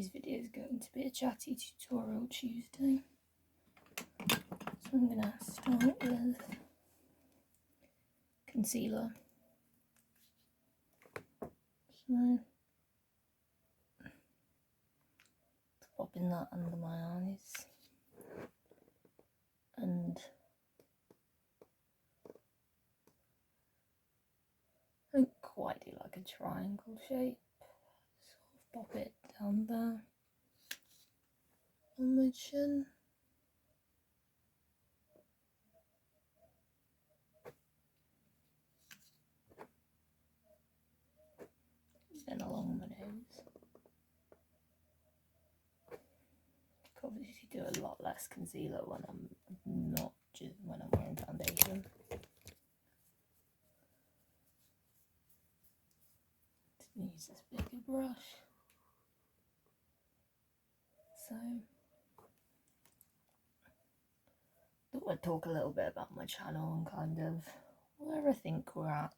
Today's video is going to be a chatty tutorial Tuesday. So I'm going to start with concealer. So popping that under my eyes, and I don't quite do like a triangle shape, sort of pop it down there on my chin. Then along my nose. Obviously do a lot less concealer when I'm not just when I'm wearing foundation. Use this bigger brush. So I thought I'd talk a little bit about my channel and kind of where I think we're at.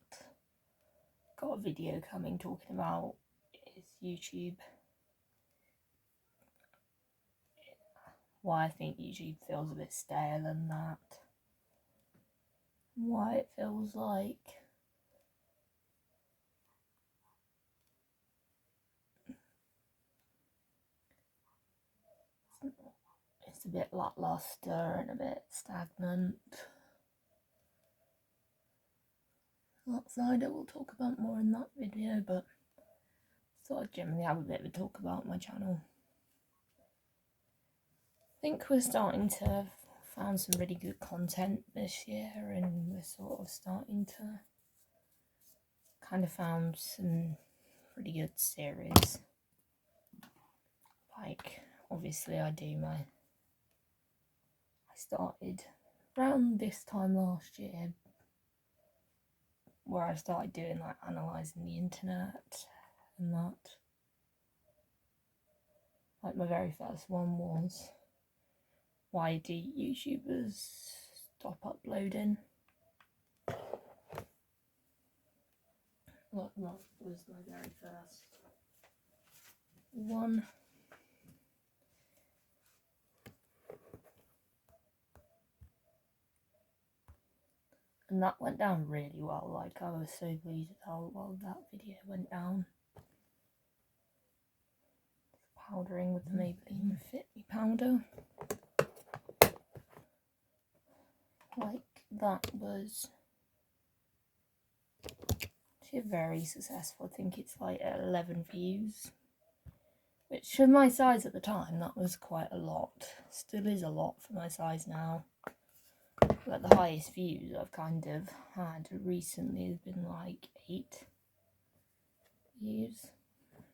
Got a video coming talking about is YouTube. Why I think YouTube feels a bit stale and that. Why it feels like it's a bit lackluster and a bit stagnant. That side I will talk about more in that video, but I thought I'd generally have a bit of a talk about my channel. I think we're starting to found some really good content this year, and we're sort of starting to kind of found some pretty good series. Like obviously I started around this time last year where I started doing like analysing the internet and that. Like my very first one was, why do YouTubers stop uploading? That was my very first one. And that went down really well. Like I was so pleased with how well that video went down. Powdering with the Maybelline Fit Me powder. Like that was actually very successful. I think it's like 11 views, which for my size at the time that was quite a lot. Still is a lot for my size now. But the highest views I've kind of had recently has been like 8 views.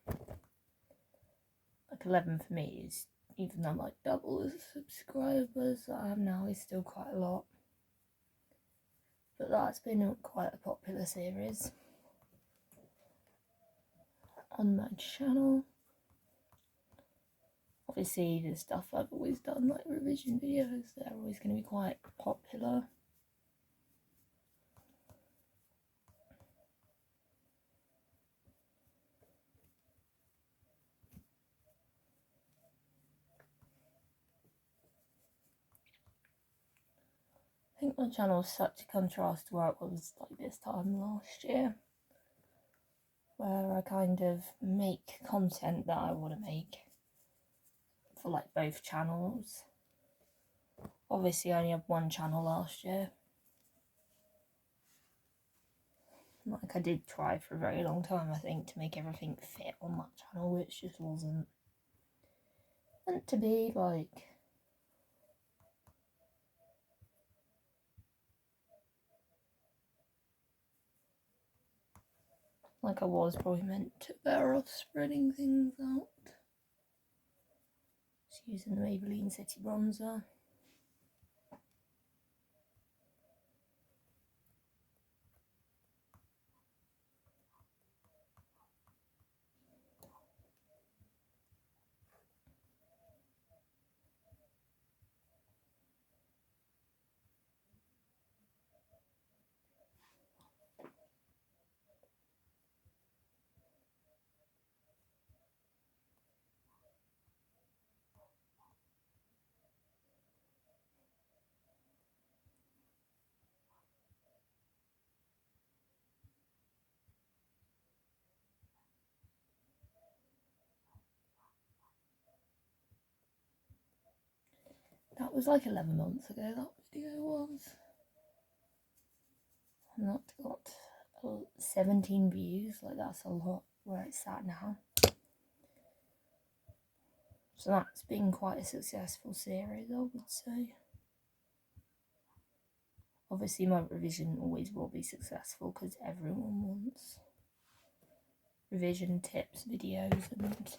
Like 11 for me is, even though like double the subscribers that I have now, is still quite a lot. But that's been quite a popular series on my channel. Obviously the stuff I've always done, like revision videos, they're always going to be quite popular. I think my channel is such a contrast to where it was like this time last year, where I kind of make content that I want to make for like both channels. Obviously I only had one channel last year. Like I did try for a very long time, I think, to make everything fit on that channel, which just wasn't meant to be. Like I was probably meant to better off spreading things out. Just using the Maybelline City Bronzer. it was like 11 months ago that video was. And that got 17 views, like that's a lot where it's at now. So that's been quite a successful series, I would say. Obviously my revision always will be successful because everyone wants revision tips, videos, and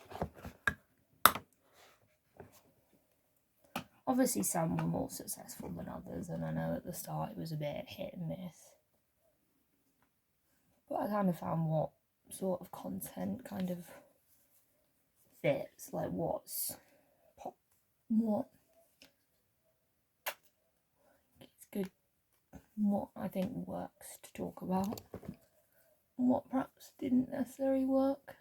obviously some were more successful than others, and I know at the start it was a bit hit and miss. But I kind of found what sort of content kind of fits, like what it's good, what I think works to talk about, and what perhaps didn't necessarily work.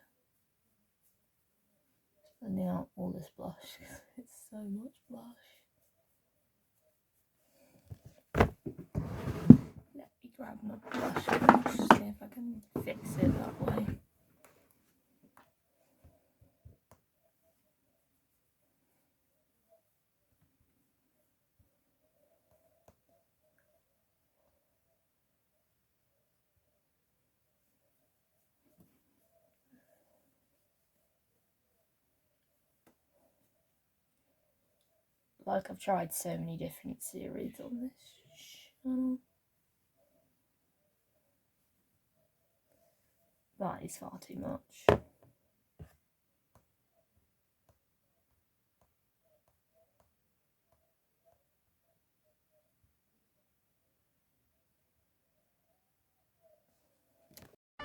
Sending out all this blush, it's so much blush. Let me grab my blush brush, see if I can fix it that way. Like, I've tried so many different series on this channel. That is far too much.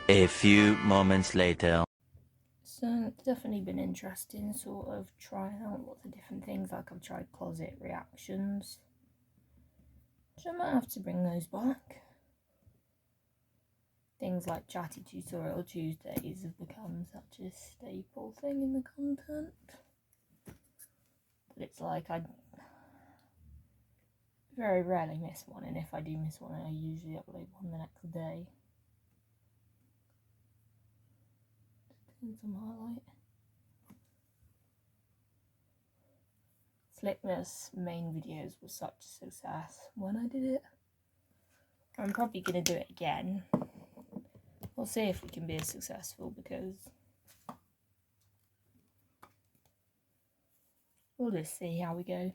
A few moments later. So it's definitely been interesting sort of trying out lots of different things. Like I've tried closet reactions, so I might have to bring those back. Things like chatty tutorial Tuesdays have become such a staple thing in the content. But it's like I very rarely miss one, and if I do miss one, I usually upload one the next day. Some highlight. Slickness main videos was such a success when I did it. I'm probably going to do it again. We'll see if we can be as successful, because we'll just see how we go.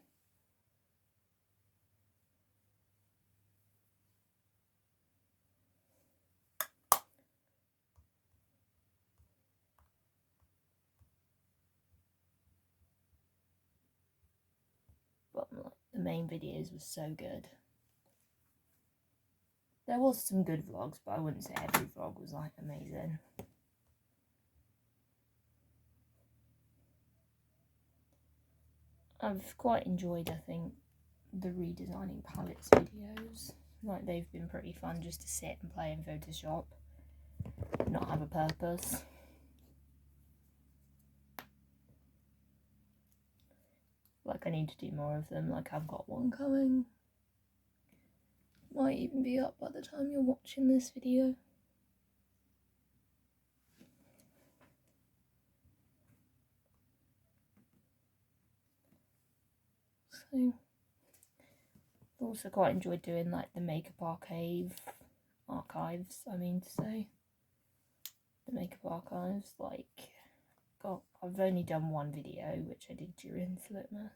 But like, the main videos were so good. There was some good vlogs, but I wouldn't say every vlog was like amazing. I've quite enjoyed, I think, the redesigning palettes videos. Like, they've been pretty fun just to sit and play in Photoshop, not have a purpose. Like, I need to do more of them. Like, I've got one coming. Might even be up by the time you're watching this video. So, I've also quite enjoyed doing like the makeup archives, I mean to say. The makeup archives, like, I've only done one video, which I did during Slipmas.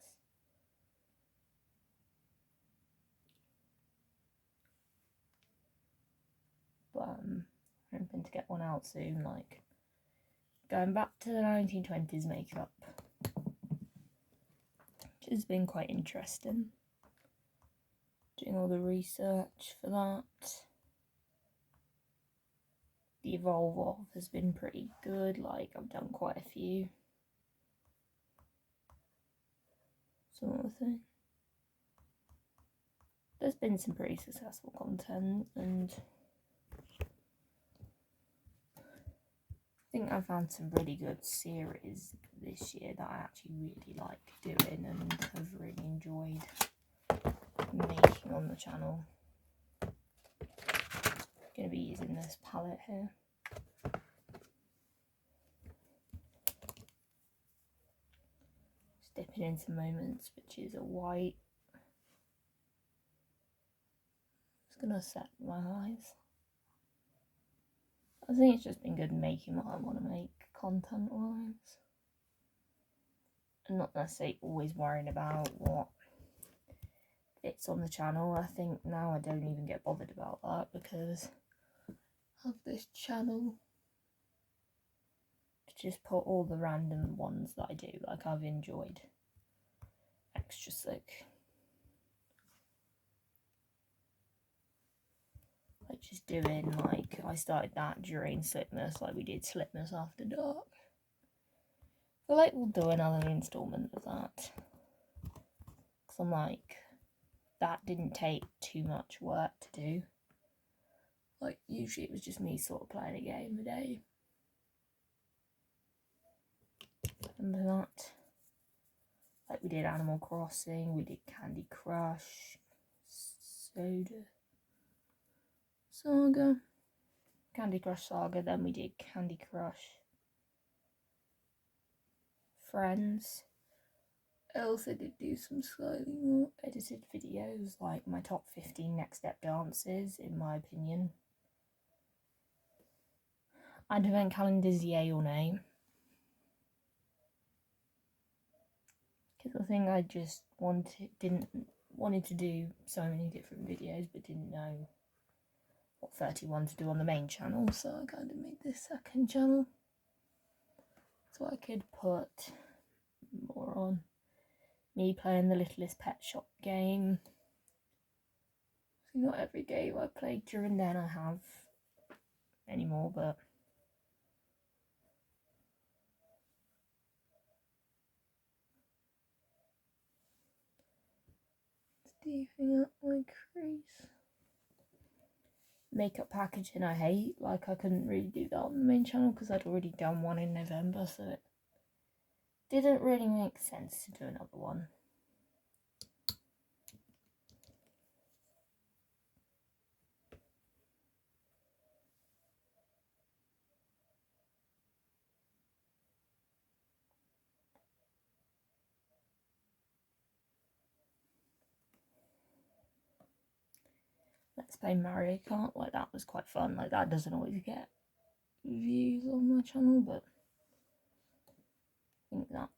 But I'm hoping to get one out soon, like going back to the 1920s makeup, which has been quite interesting. Doing all the research for that. The Evolve Off has been pretty good, like I've done quite a few. Sort of thing. There's been some pretty successful content, and I think I found some really good series this year that I actually really like doing and have really enjoyed making on the channel. I'm going to be using this palette here. Just dipping into Moments, which is a white. Just gonna set my eyes. I think it's just been good making what I want to make content wise. And not necessarily always worrying about what fits on the channel. I think now I don't even get bothered about that because I have this channel to just put all the random ones that I do, like I've enjoyed. Extra sick. Like just doing, like, I started that during Slipmas, like we did Slipmas After Dark. I feel like we'll do another instalment of that. Because I'm like, that didn't take too much work to do. Like, usually it was just me sort of playing a game a day. Remember that? Like, we did Animal Crossing, we did Candy Crush, Soda Saga, Candy Crush Saga, then we did Candy Crush Friends. I also did do some slightly more edited videos, like my top 15 next step dances, in my opinion. Advent calendars, yay or nay? Because I think I just wanted to do so many different videos, but didn't know what 31 to do on the main channel, so I kind of made this second channel so I could put more on me playing the Littlest Pet Shop game. So not every game I played during then I have anymore, but Steeping up my crease. Makeup packaging I hate, like I couldn't really do that on the main channel because I'd already done one in November, so it didn't really make sense to do another one. Let's Play Mario Kart, like that was quite fun, like that doesn't always get views on my channel, but I think that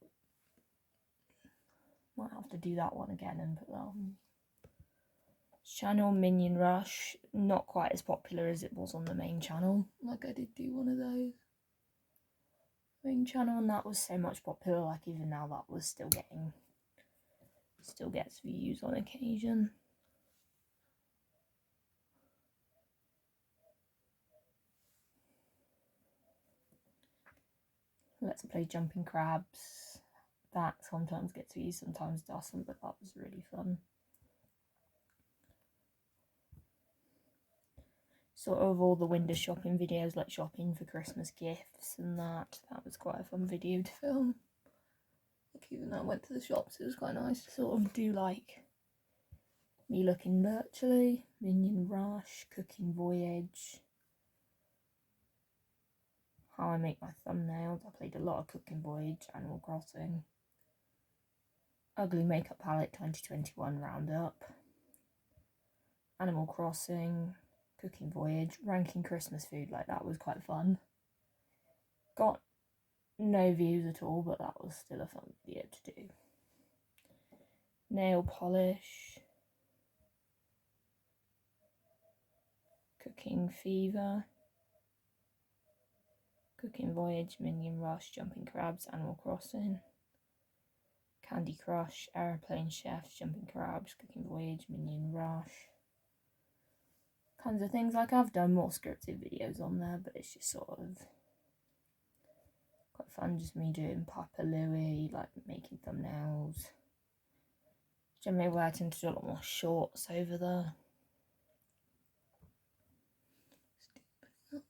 might have to do that one again and put that on channel. Minion Rush, not quite as popular as it was on the main channel, like I did do one of those main channel and that was so much popular, like even now that was still gets views on occasion. Let's Play Jumping Crabs, that sometimes gets views, sometimes doesn't, but that was really fun. Sort of all the window shopping videos, like shopping for Christmas gifts and that was quite a fun video to film. Like even though I went to the shops, it was quite nice to sort of do like me looking virtually. Minion Rush, Cooking Voyage, How I Make My Thumbnails. I played a lot of Cooking Voyage, Animal Crossing, Ugly Makeup Palette 2021 Roundup, Animal Crossing, Cooking Voyage, ranking Christmas food, like that was quite fun. Got no views at all, but that was still a fun video to do. Nail polish, Cooking Fever, Cooking Voyage, Minion Rush, Jumping Crabs, Animal Crossing, Candy Crush, Aeroplane Chefs, Jumping Crabs, Cooking Voyage, Minion Rush. Kinds of things, like I've done more scripted videos on there, but it's just sort of quite fun, just me doing Papa Louie, like making thumbnails. Generally where I tend to do a lot more shorts over there. Still putting up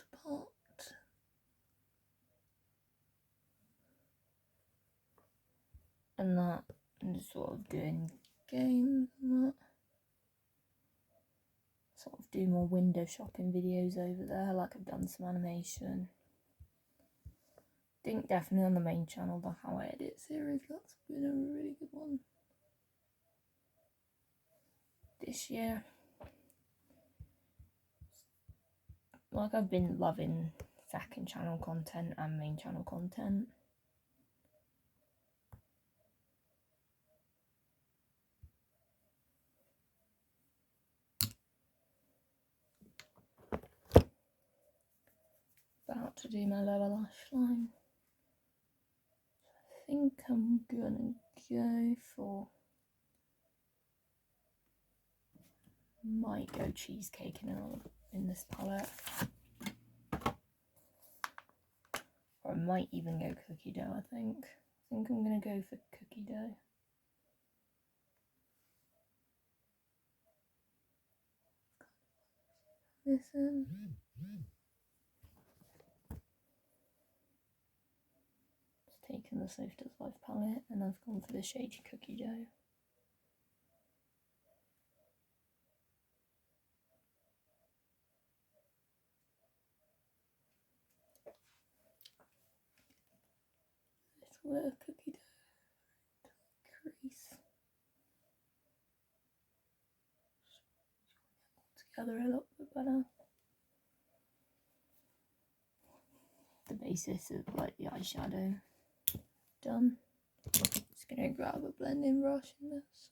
the old part. And that, and just sort of doing games and that. Sort of do more window shopping videos over there, like I've done some animation. Think definitely on the main channel, the How I Edit series, that's been a really good one. This year. like I've been loving second channel content and main channel content. About to do my lower lash line. I think I'm gonna go for, might go cheesecake in this palette, or I might even go cookie dough. I think I'm gonna go for cookie dough. Listen. Just taken the Soft Life palette and I've gone for the shady cookie dough. Little bit of cookie dough crease. Together a little bit better. The basis of like the eyeshadow done. Just gonna grab a blending brush in this.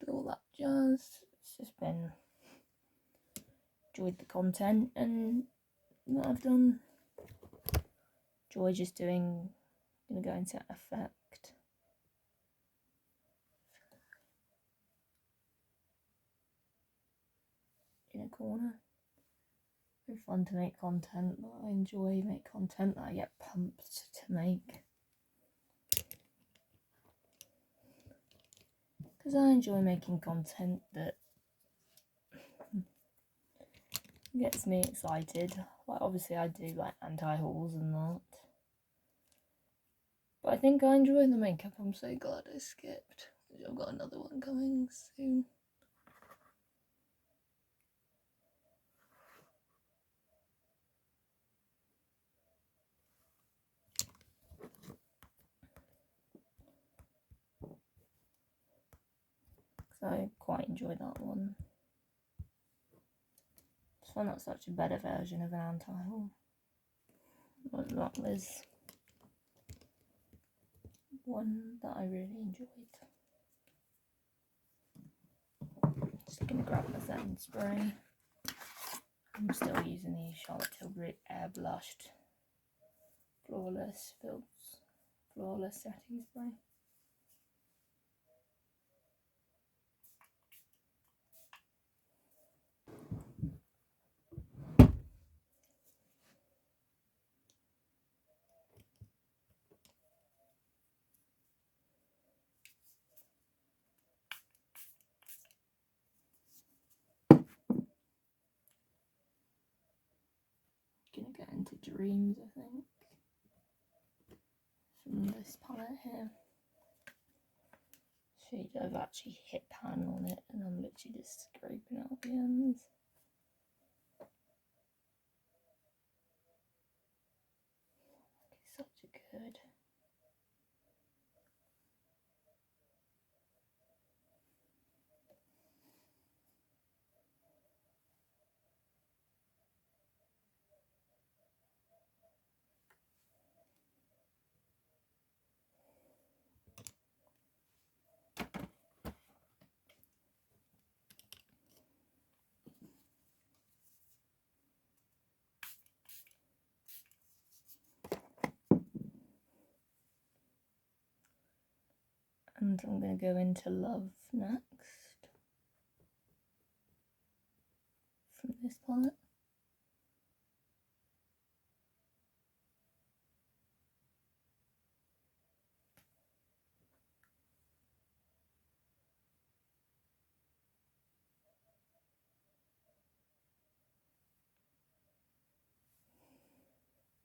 Do all that jazz. It's just been enjoyed the content and what I've done. Enjoy just doing. Gonna go into effect. In a corner. Very fun to make content that I enjoy, make content that I get pumped to make. Because I enjoy making content that gets me excited. Like obviously I do like anti-hauls and that. But I think I enjoy the makeup. I'm so glad I skipped. I've got another one coming soon. So I quite enjoy that one. I just find that's such a better version of an anti-haul. But that was one that I really enjoyed. Just gonna grab my setting spray. I'm still using the Charlotte Tilbury Air Blushed Flawless setting spray. Gonna get into Dreams, I think, from this palette here. Shade I've actually hit pan on it and I'm literally just scraping out the ends. Such a good. And I'm going to go into Love next from this palette.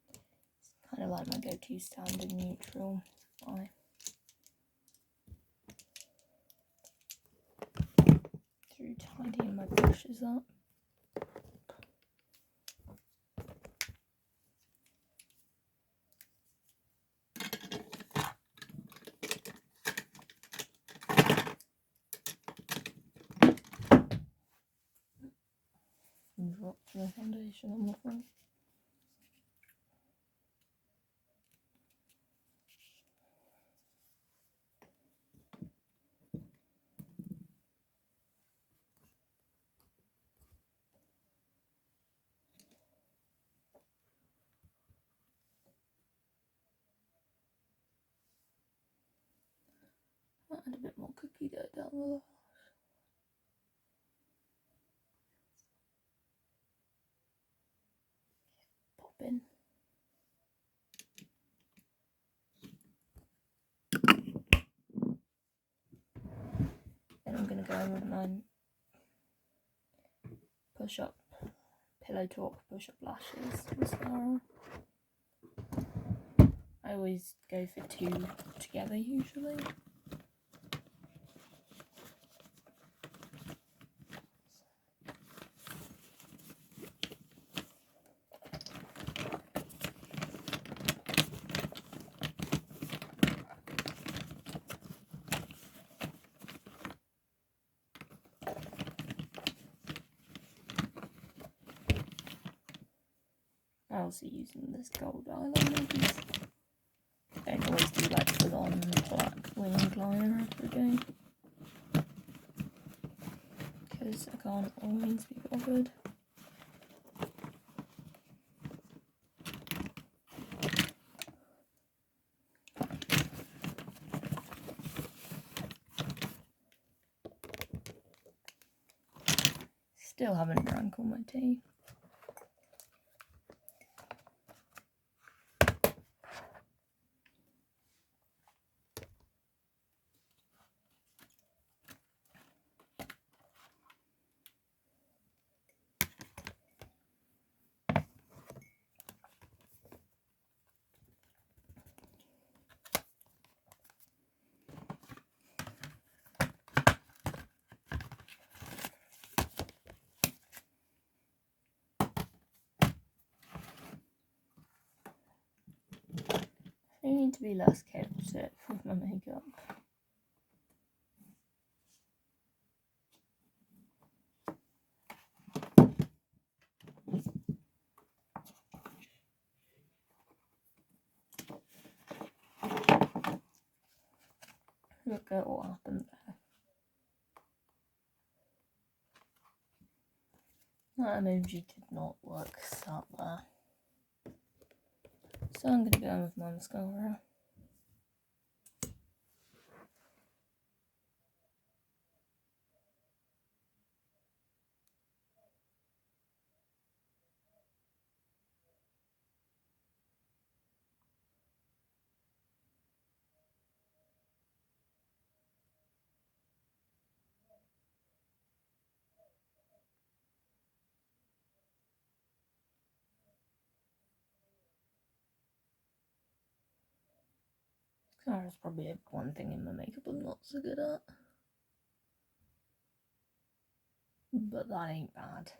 It's kind of like my go-to standard neutral eye. Through tidying my brushes up. no foundation on the front. Add a bit more cookie dough down the pop in. Then I'm going to go in with my push-up Pillow Talk push-up lashes mascara. I always go for 2 together usually. I'm also using this gold eyeliner because I don't always do like full on black winged liner every day because I can't always be bothered. Still haven't drank all my tea. I need to be less chaotic with my makeup. Look at what happened there. That emoji did not work so well. So I'm going to go with my mascara. Mascara is probably one thing in my makeup I'm not so good at. But that ain't bad.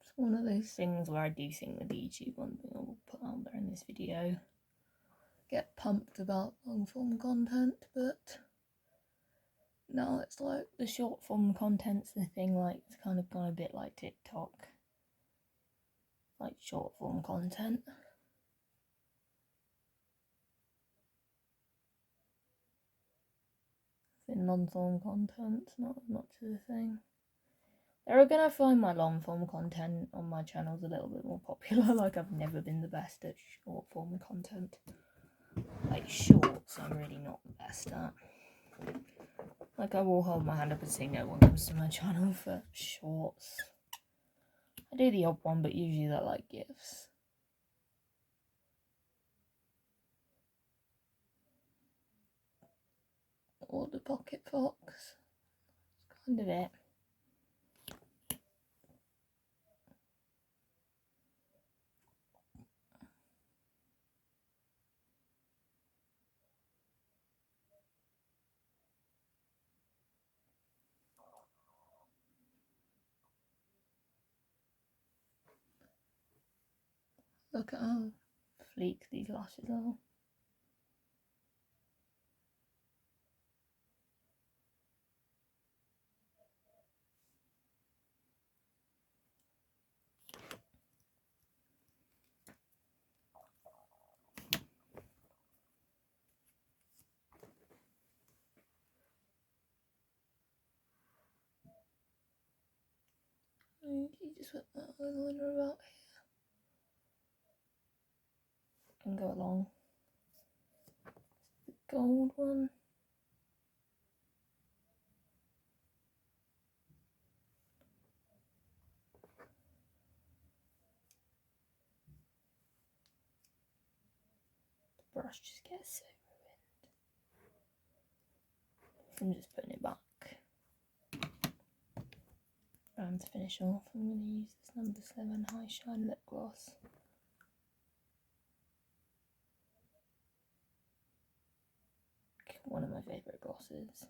It's one of those things where I do think with YouTube, one thing I will put out there in this video, get pumped about long form content, but now it's like the short form content's the thing, like it's kind of gone a bit like TikTok, like short form content. In long form content, not as much of a thing. They're gonna find my long form content on my channel's a little bit more popular. Like I've never been the best at short form content. Like shorts, I'm really not the best at. Like I will hold my hand up and say no one comes to my channel for shorts. I do the odd one, but usually they're like gifts. Or the pocket fox. That's kind of it. Look at how fleek these lashes are. You just put that eyeliner about here and go along the gold one. The brush just gets so ruined. I'm just putting it back. And to finish off, I'm going to use this number 7 High Shine Lip Gloss. One of my favourite glosses.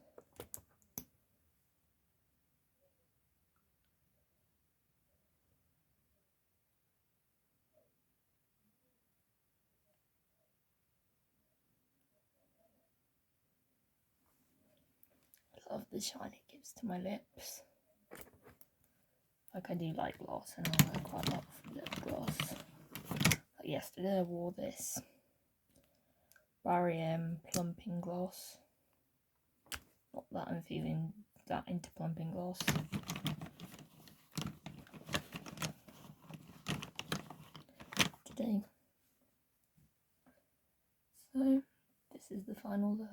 I love the shine it gives to my lips. Like, I do like gloss and I wear quite a lot of lip gloss. Like yesterday I wore this Barry M plumping gloss. Not that I'm feeling that into plumping gloss. Today. So, this is the final look.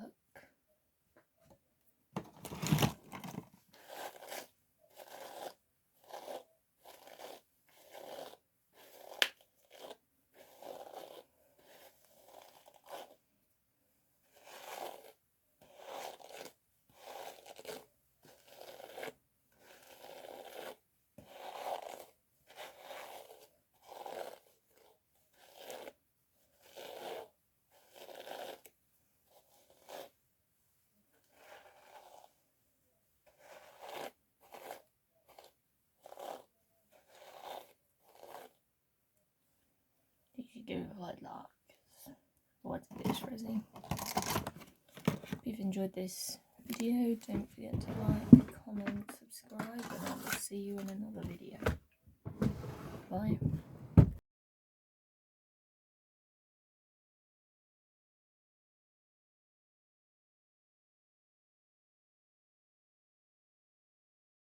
You should go like that, because otherwise it gets frizzy. If you've enjoyed this video, don't forget to like, comment, subscribe, and I will see you in another video. Bye.